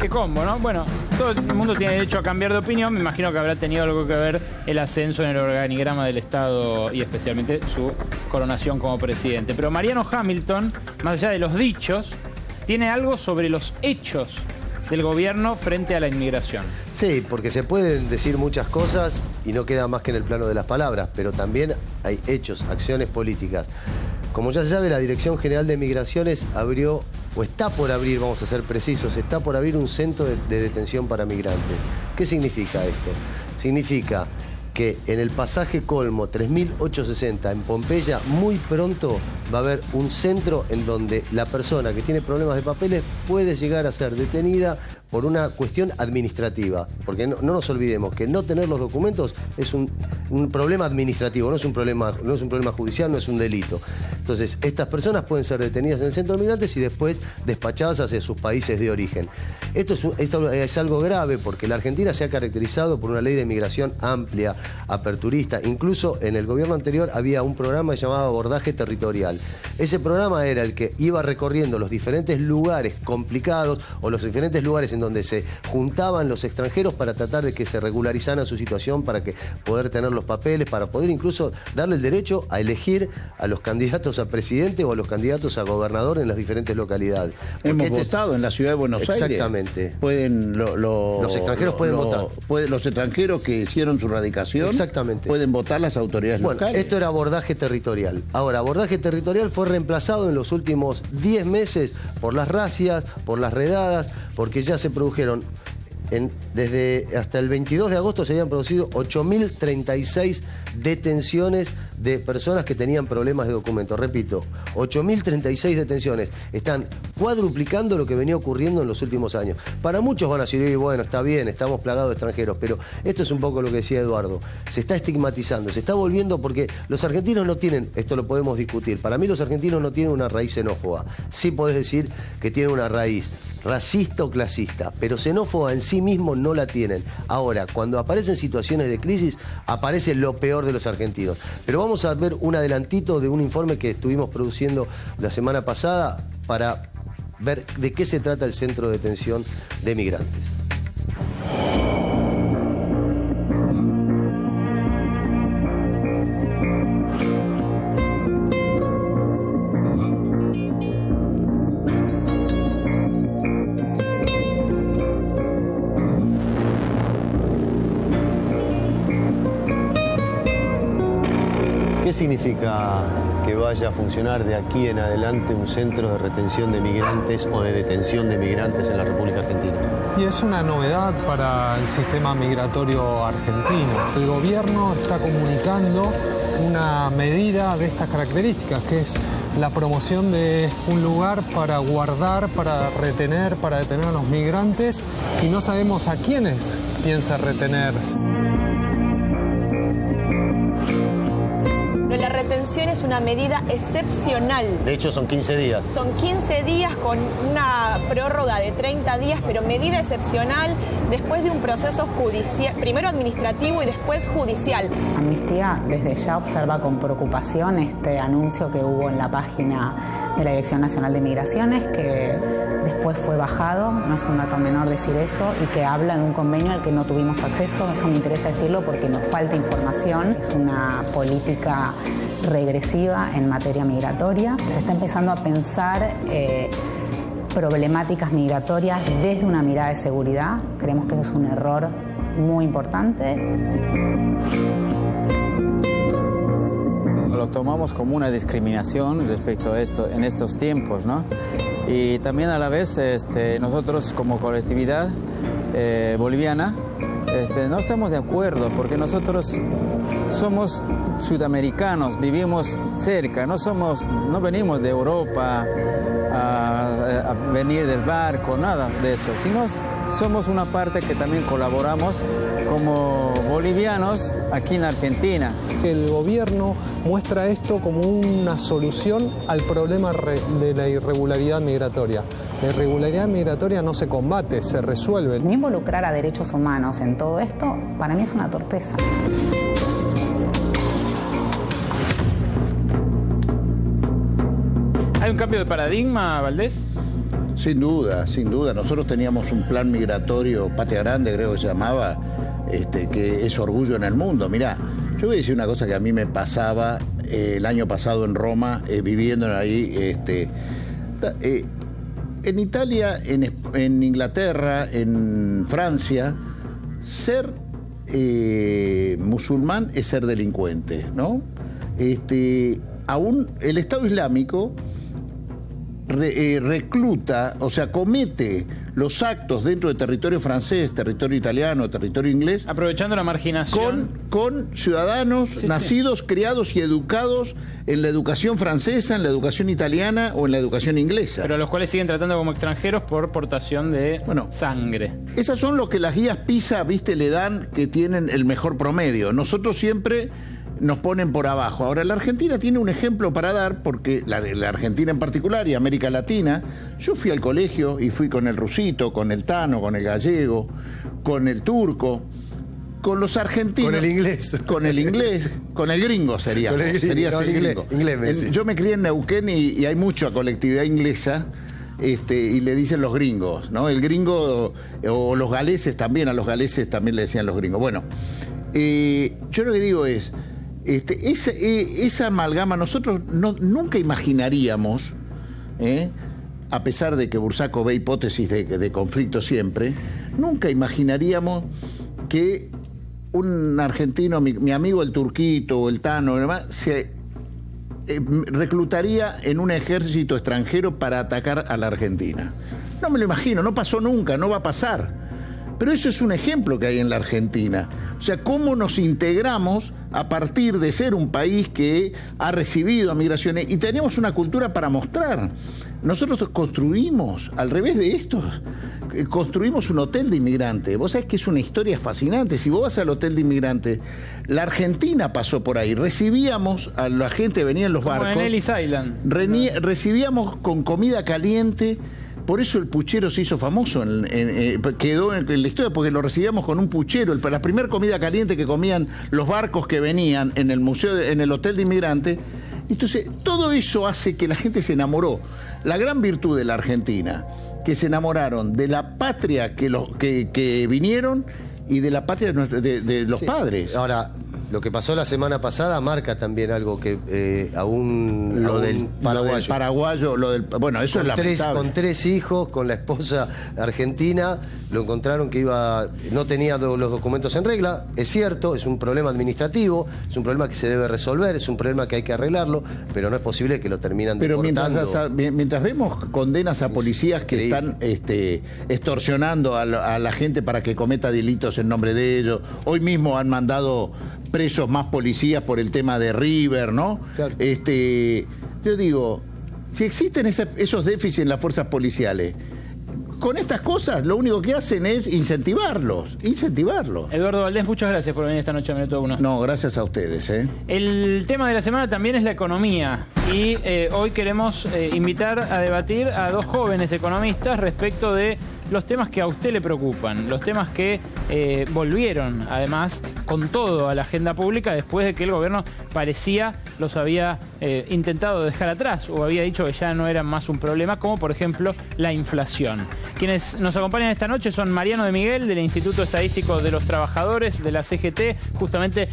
Qué combo, ¿no? Bueno, todo el mundo tiene derecho a cambiar de opinión. Me imagino que habrá tenido algo que ver el ascenso en el organigrama del Estado y especialmente su coronación como presidente. Pero Mariano Hamilton, más allá de los dichos, tiene algo sobre los hechos del gobierno frente a la inmigración. Sí, porque se pueden decir muchas cosas y no queda más que en el plano de las palabras, pero también hay hechos, acciones políticas. Como ya se sabe, la Dirección General de Migraciones abrió, o está por abrir, vamos a ser precisos, está por abrir un centro de detención para migrantes. ¿Qué significa esto? Significa que en el pasaje Colmo 3860 en Pompeya, muy pronto va a haber un centro en donde la persona que tiene problemas de papeles puede llegar a ser detenida por una cuestión administrativa. Porque no nos olvidemos que no tener los documentos es un problema administrativo, no es un problema judicial, no es un delito. Entonces, estas personas pueden ser detenidas en el centro de migrantes y después despachadas hacia sus países de origen. Esto es algo grave porque la Argentina se ha caracterizado por una ley de migración amplia, aperturista. Incluso en el gobierno anterior había un programa llamado Abordaje Territorial. Ese programa era el que iba recorriendo los diferentes lugares complicados o los diferentes lugares en donde se juntaban los extranjeros para tratar de que se regularizaran su situación, para que poder tener los papeles, para poder incluso darle el derecho a elegir a los candidatos a presidente o a los candidatos a gobernador en las diferentes localidades. Hemos votado en la ciudad de Buenos Aires. Exactamente. Los extranjeros pueden votar. Los extranjeros que hicieron su radicación. Exactamente. Pueden votar las autoridades locales. Esto era abordaje territorial. Ahora, abordaje territorial fue reemplazado en los últimos 10 meses por las racias, por las redadas, porque ya se produjeron, desde hasta el 22 de agosto se habían producido 8.036 detenciones de personas que tenían problemas de documentos. Repito, 8.036 detenciones. Están cuadruplicando lo que venía ocurriendo en los últimos años. Para muchos van a decir, bueno, está bien, estamos plagados de extranjeros, pero esto es un poco lo que decía Eduardo. Se está estigmatizando, se está volviendo, porque los argentinos no tienen, esto lo podemos discutir, para mí los argentinos no tienen una raíz xenófoba. Sí podés decir que tienen una raíz racista o clasista, pero xenófoba en sí mismo no la tienen. Ahora, cuando aparecen situaciones de crisis, aparece lo peor de los argentinos. Pero vamos a ver un adelantito de un informe que estuvimos produciendo la semana pasada para ver de qué se trata el Centro de Detención de Migrantes. ¿Qué significa que vaya a funcionar de aquí en adelante un centro de retención de migrantes o de detención de migrantes en la República Argentina? Y es una novedad para el sistema migratorio argentino. El gobierno está comunicando una medida de estas características, que es la promoción de un lugar para guardar, para retener, para detener a los migrantes, y no sabemos a quiénes piensa retener. La retención es una medida excepcional. De hecho, son 15 días. Son 15 días con una prórroga de 30 días, pero medida excepcional después de un proceso judicial, primero administrativo y después judicial. Amnistía desde ya observa con preocupación este anuncio que hubo en la página de la Dirección Nacional de Migraciones, que después fue bajado, no es un dato menor decir eso, y que habla de un convenio al que no tuvimos acceso. Eso me interesa decirlo porque nos falta información. Es una política regresiva en materia migratoria. Se está empezando a pensar problemáticas migratorias desde una mirada de seguridad. Creemos que eso es un error muy importante. Lo tomamos como una discriminación respecto a esto en estos tiempos, ¿no? Y también a la vez nosotros como colectividad boliviana no estamos de acuerdo, porque nosotros somos sudamericanos, vivimos cerca, no venimos de Europa a venir del barco, nada de eso, sino somos una parte que también colaboramos como bolivianos aquí en Argentina. El gobierno muestra esto como una solución al problema de la irregularidad migratoria. La irregularidad migratoria no se combate, se resuelve. No involucrar a derechos humanos en todo esto, para mí es una torpeza. ¿Hay un cambio de paradigma, Valdés? Sin duda, sin duda. Nosotros teníamos un plan migratorio, Patria Grande creo que se llamaba, que es orgullo en el mundo. Mirá, yo voy a decir una cosa que a mí me pasaba el año pasado en Roma, viviendo ahí. En Italia, en Inglaterra, en Francia, ser musulmán es ser delincuente, ¿no? Aún el Estado Islámico recluta, o sea, comete los actos dentro de territorio francés, territorio italiano, territorio inglés, aprovechando la marginación con ciudadanos nacidos, criados y educados en la educación francesa, en la educación italiana o en la educación inglesa. Pero a los cuales siguen tratando como extranjeros por portación de sangre. Esas son lo que las guías PISA, le dan, que tienen el mejor promedio. Nosotros siempre nos ponen por abajo. Ahora, la Argentina tiene un ejemplo para dar, porque la Argentina en particular y América Latina, yo fui al colegio y fui con el rusito, con el tano, con el gallego, con el turco, con los argentinos. Con el inglés. Con el inglés, con el gringo sería. Sería el gringo. Yo me crié en Neuquén y hay mucha colectividad inglesa. y le dicen los gringos, ¿no? El gringo, o los galeses también, a los galeses también le decían los gringos. Bueno, yo lo que digo es, esa amalgama nosotros nunca imaginaríamos, a pesar de que Bursaco ve hipótesis de conflicto siempre, nunca imaginaríamos que un argentino, mi amigo el Turquito o el Tano, se reclutaría en un ejército extranjero para atacar a la Argentina. No me lo imagino, no pasó nunca, no va a pasar. Pero eso es un ejemplo que hay en la Argentina. O sea, cómo nos integramos a partir de ser un país que ha recibido a migraciones y tenemos una cultura para mostrar. Nosotros construimos, al revés de esto, construimos un hotel de inmigrantes. Vos sabés que es una historia fascinante. Si vos vas al hotel de inmigrantes, la Argentina pasó por ahí. Recibíamos a la gente, venían los barcos. Como en Ellis Island. Recibíamos con comida caliente. Por eso el puchero se hizo famoso, quedó en la historia, porque lo recibíamos con un puchero. La primera comida caliente que comían los barcos que venían en el museo, en el hotel de inmigrantes. Entonces, todo eso hace que la gente se enamoró. La gran virtud de la Argentina, que se enamoraron de la patria que vinieron y de la patria de los padres. Ahora, lo que pasó la semana pasada marca también algo que lo del paraguayo, bueno, eso es lamentable. Con 3 hijos, con la esposa argentina, lo encontraron que no tenía los documentos en regla. Es cierto, es un problema administrativo, es un problema que se debe resolver, es un problema que hay que arreglarlo, pero no es posible que lo terminan deportando. Pero mientras vemos condenas a policías que están extorsionando a la gente para que cometa delitos en nombre de ellos, hoy mismo han mandado presos más policías por el tema de River, ¿no? Claro. Yo digo, si existen esos déficits en las fuerzas policiales, con estas cosas lo único que hacen es incentivarlos. Eduardo Valdés, muchas gracias por venir esta noche a Minuto Uno. No, gracias a ustedes. El tema de la semana también es la economía y hoy queremos invitar a debatir a 2 jóvenes economistas respecto de los temas que a usted le preocupan, los temas que volvieron además con todo a la agenda pública después de que el gobierno parecía los había intentado dejar atrás o había dicho que ya no eran más un problema, como por ejemplo la inflación. Quienes nos acompañan esta noche son Mariano de Miguel del Instituto Estadístico de los Trabajadores de la CGT, justamente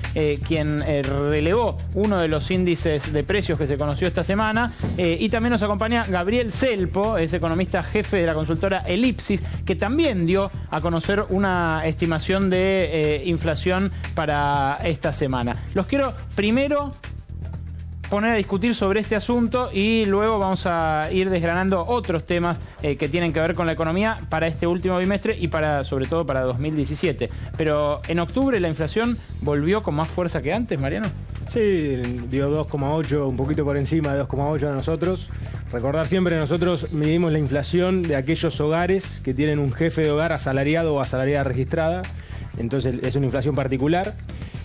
quien relevó uno de los índices de precios que se conoció esta semana, y también nos acompaña Gabriel Selpo, es economista jefe de la consultora Elipsis, que también dio a conocer una estimación de inflación para esta semana. Los quiero primero poner a discutir sobre este asunto y luego vamos a ir desgranando otros temas que tienen que ver con la economía para este último bimestre y sobre todo para 2017. Pero en octubre la inflación volvió con más fuerza que antes, Mariano. Sí, dio 2,8, un poquito por encima de 2,8 a nosotros. Recordar siempre, nosotros medimos la inflación de aquellos hogares que tienen un jefe de hogar asalariado o asalariada registrada. Entonces es una inflación particular.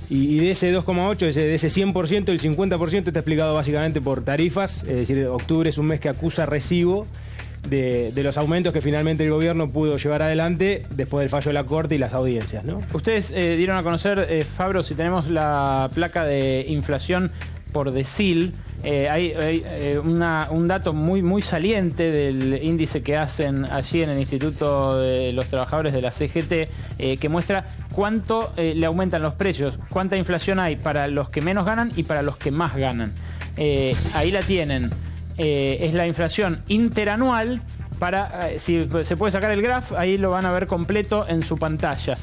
Y de ese 2,8, de ese 100%, el 50% está explicado básicamente por tarifas. Es decir, octubre es un mes que acusa recibo de los aumentos que finalmente el gobierno pudo llevar adelante después del fallo de la Corte y las audiencias, ¿no? Ustedes dieron a conocer, Fabro, si tenemos la placa de inflación por decil. Hay un dato muy saliente del índice que hacen allí en el Instituto de los Trabajadores de la CGT, que muestra cuánto le aumentan los precios, cuánta inflación hay para los que menos ganan y para los que más ganan. Ahí la tienen. Es la inflación interanual si se puede sacar el graph, ahí lo van a ver completo en su pantalla.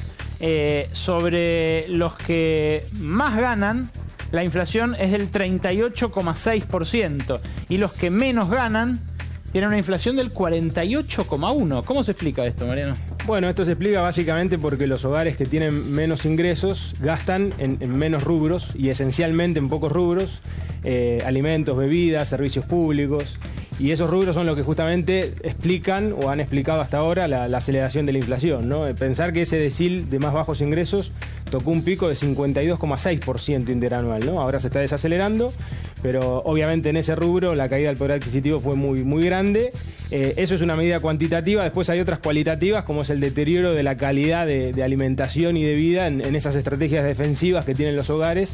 Sobre los que más ganan, la inflación es del 38,6% y los que menos ganan tienen una inflación del 48,1%. ¿Cómo se explica esto, Mariano? Bueno, esto se explica básicamente porque los hogares que tienen menos ingresos gastan en menos rubros y esencialmente en pocos rubros, alimentos, bebidas, servicios públicos. Y esos rubros son los que justamente explican o han explicado hasta ahora la aceleración de la inflación, ¿no? Pensar que ese decil de más bajos ingresos tocó un pico de 52,6% interanual, ¿no? Ahora se está desacelerando, pero obviamente en ese rubro la caída del poder adquisitivo fue muy grande. Eso es una medida cuantitativa. Después hay otras cualitativas, como es el deterioro de la calidad de alimentación y de vida en esas estrategias defensivas que tienen los hogares,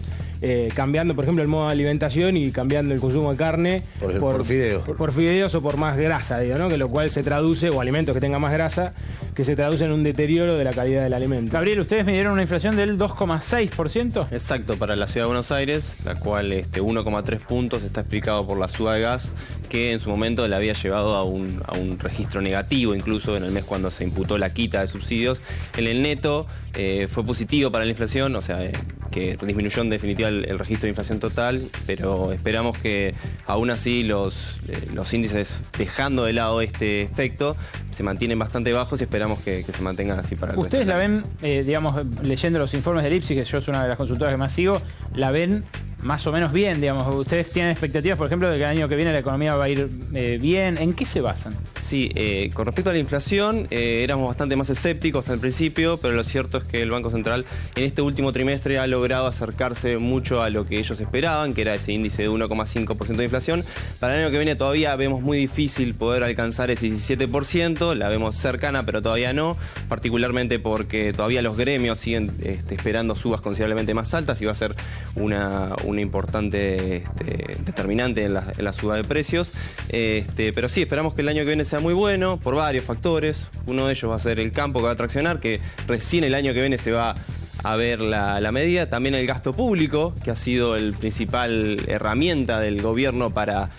cambiando, por ejemplo, el modo de alimentación y cambiando el consumo de carne por fideos. Por fideos o por más grasa, digo, ¿no? Que lo cual se traduce, o alimentos que tengan más grasa, que se traduce en un deterioro de la calidad del alimento. Gabriel, ustedes midieron una inflación del 2,6%. Exacto, para la ciudad de Buenos Aires, la cual 1,3 puntos está explicado por la suba de gas, que en su momento le había llevado a un registro negativo, incluso en el mes cuando se imputó la quita de subsidios. En el neto fue positivo para la inflación, o sea, que disminuyó en definitiva el registro de inflación total, pero esperamos que aún así los índices, dejando de lado este efecto, se mantienen bastante bajos y esperamos que se mantengan así para el Ustedes la ven, digamos, leyendo los informes del IPSI, que yo soy una de las consultoras que más sigo, la ven más o menos bien, digamos. ¿Ustedes tienen expectativas, por ejemplo, de que el año que viene la economía va a ir bien? ¿En qué se basan? Sí, con respecto a la inflación, éramos bastante más escépticos al principio, pero lo cierto es que el Banco Central en este último trimestre ha logrado acercarse mucho a lo que ellos esperaban, que era ese índice de 1,5% de inflación. Para el año que viene todavía vemos muy difícil poder alcanzar ese 17%, la vemos cercana, pero todavía no, particularmente porque todavía los gremios siguen esperando subas considerablemente más altas y va a ser una importante determinante en la suba de precios. Pero sí, esperamos que el año que viene sea muy bueno por varios factores. Uno de ellos va a ser el campo que va a traccionar, que recién el año que viene se va a ver la medida. También el gasto público, que ha sido el principal herramienta del gobierno para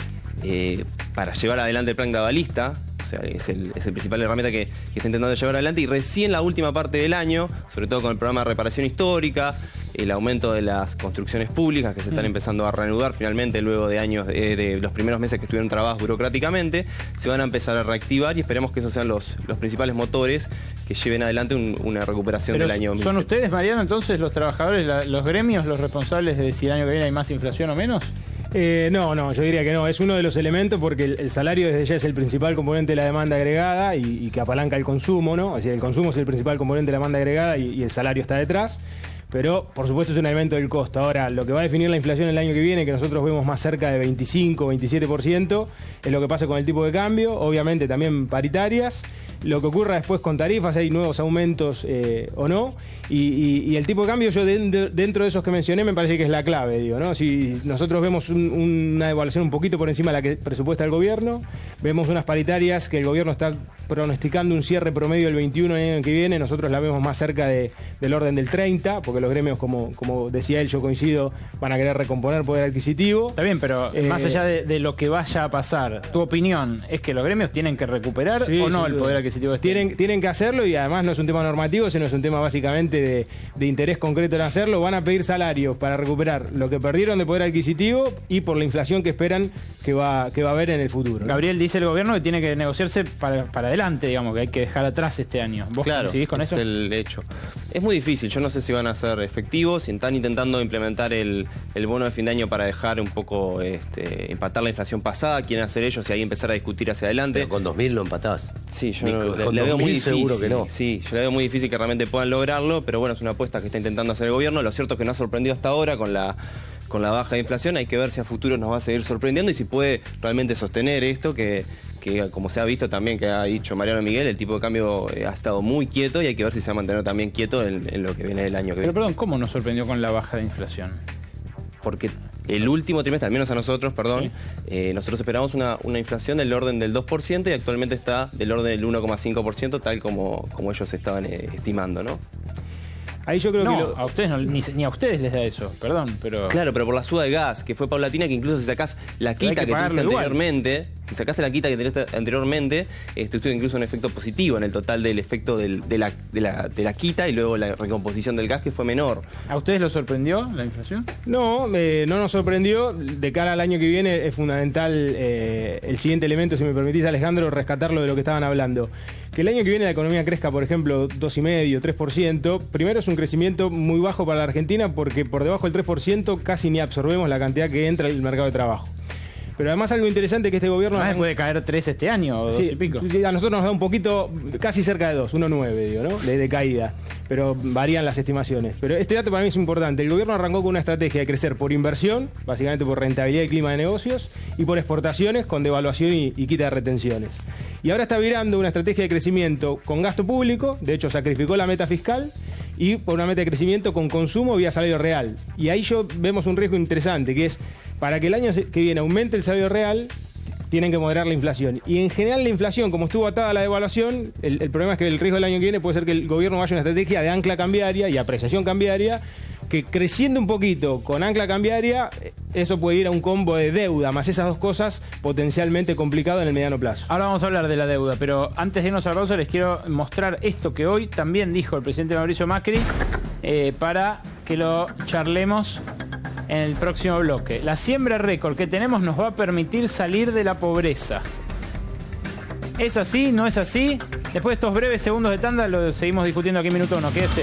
llevar adelante el plan globalista. O sea, es el principal herramienta que está intentando llevar adelante, y recién la última parte del año, sobre todo con el programa de reparación histórica, el aumento de las construcciones públicas que se están empezando a reanudar finalmente luego de años, de los primeros meses que estuvieron trabados burocráticamente, se van a empezar a reactivar y esperemos que esos sean los principales motores que lleven adelante una recuperación del año 2007. ¿Son ustedes, Mariano, entonces los trabajadores, los gremios, los responsables de si el año que viene hay más inflación o menos? No, yo diría que no. Es uno de los elementos porque el salario desde ya es el principal componente de la demanda agregada y que apalanca el consumo, ¿no? O sea, el consumo es el principal componente de la demanda agregada y el salario está detrás. Pero, por supuesto, es un elemento del costo. Ahora, lo que va a definir la inflación el año que viene, que nosotros vemos más cerca de 25, 27%, es lo que pasa con el tipo de cambio, obviamente también paritarias, lo que ocurra después con tarifas, hay nuevos aumentos o no, y el tipo de cambio, yo dentro de esos que mencioné, me parece que es la clave, digo, ¿no? Si nosotros vemos una evaluación un poquito por encima de la que presupuesta el gobierno, vemos unas paritarias que el gobierno está pronosticando un cierre promedio del 21 el año que viene, nosotros la vemos más cerca del orden del 30, porque los gremios, como decía él, yo coincido, van a querer recomponer poder adquisitivo. Está bien, pero más allá de lo que vaya a pasar, tu opinión es que los gremios tienen que recuperar o no el poder adquisitivo. Tienen que hacerlo, y además no es un tema normativo, sino es un tema básicamente de interés concreto en hacerlo. Van a pedir salarios para recuperar lo que perdieron de poder adquisitivo y por la inflación que esperan que va a haber en el futuro, ¿no? Gabriel, dice el gobierno que tiene que negociarse para adelante, digamos, que hay que dejar atrás este año. ¿Vos coincidís con eso? Es el hecho. Es muy difícil, yo no sé si van a ser efectivos, si están intentando implementar el bono de fin de año para dejar un poco empatar la inflación pasada, quieren hacer ellos y ahí empezar a discutir hacia adelante. Pero con 2.000 lo empatás. Sí, yo le veo muy difícil. Seguro que no. Sí, yo le veo muy difícil que realmente puedan lograrlo, pero bueno, es una apuesta que está intentando hacer el gobierno. Lo cierto es que nos ha sorprendido hasta ahora con la baja de inflación. Hay que ver si a futuro nos va a seguir sorprendiendo y si puede realmente sostener esto que como se ha visto también, que ha dicho Mariano Miguel, el tipo de cambio ha estado muy quieto y hay que ver si se va a mantener también quieto en lo que viene del año que viene. Pero perdón, ¿cómo nos sorprendió con la baja de inflación? Porque el último trimestre, al menos a nosotros, nosotros esperamos una inflación del orden del 2% y actualmente está del orden del 1,5%, tal como ellos estaban estimando, ¿no? Ahí yo creo que a ustedes ni a ustedes les da eso, perdón, pero... Claro, pero por la suba de gas, que fue paulatina, que incluso si sacás la quita que tuviste anteriormente, si sacaste la quita que tenías anteriormente, tuvo incluso un efecto positivo en el total del efecto de la quita y luego la recomposición del gas, que fue menor. ¿A ustedes los sorprendió la inflación? No, no nos sorprendió. De cara al año que viene es fundamental el siguiente elemento, si me permitís, Alejandro, rescatarlo de lo que estaban hablando. Que el año que viene la economía crezca, por ejemplo, 2,5%, 3%. Primero es un crecimiento muy bajo para la Argentina porque por debajo del 3% casi ni absorbemos la cantidad que entra en el mercado de trabajo. Pero además algo interesante que este gobierno... puede caer 3 este año, o 2 y pico. A nosotros nos da un poquito, casi cerca de 2, 1,9, digo, ¿no? De caída. Pero varían las estimaciones. Pero este dato para mí es importante. El gobierno arrancó con una estrategia de crecer por inversión, básicamente por rentabilidad y clima de negocios, y por exportaciones con devaluación y quita de retenciones. Y ahora está virando una estrategia de crecimiento con gasto público, de hecho sacrificó la meta fiscal, y por una meta de crecimiento con consumo vía salario real. Y ahí vemos un riesgo interesante, que es para que el año que viene aumente el salario real, tienen que moderar la inflación. Y en general la inflación, como estuvo atada a la devaluación, el problema es que el riesgo del año que viene puede ser que el gobierno vaya a una estrategia de ancla cambiaria y apreciación cambiaria, que creciendo un poquito con ancla cambiaria, eso puede ir a un combo de deuda, más esas dos cosas potencialmente complicado en el mediano plazo. Ahora vamos a hablar de la deuda, pero antes de irnos a pausa les quiero mostrar esto que hoy también dijo el presidente Mauricio Macri, para que lo charlemos en el próximo bloque. La siembra récord que tenemos nos va a permitir salir de la pobreza. ¿Es así? ¿No es así? Después de estos breves segundos de tanda lo seguimos discutiendo aquí en Minuto 1. Quédese.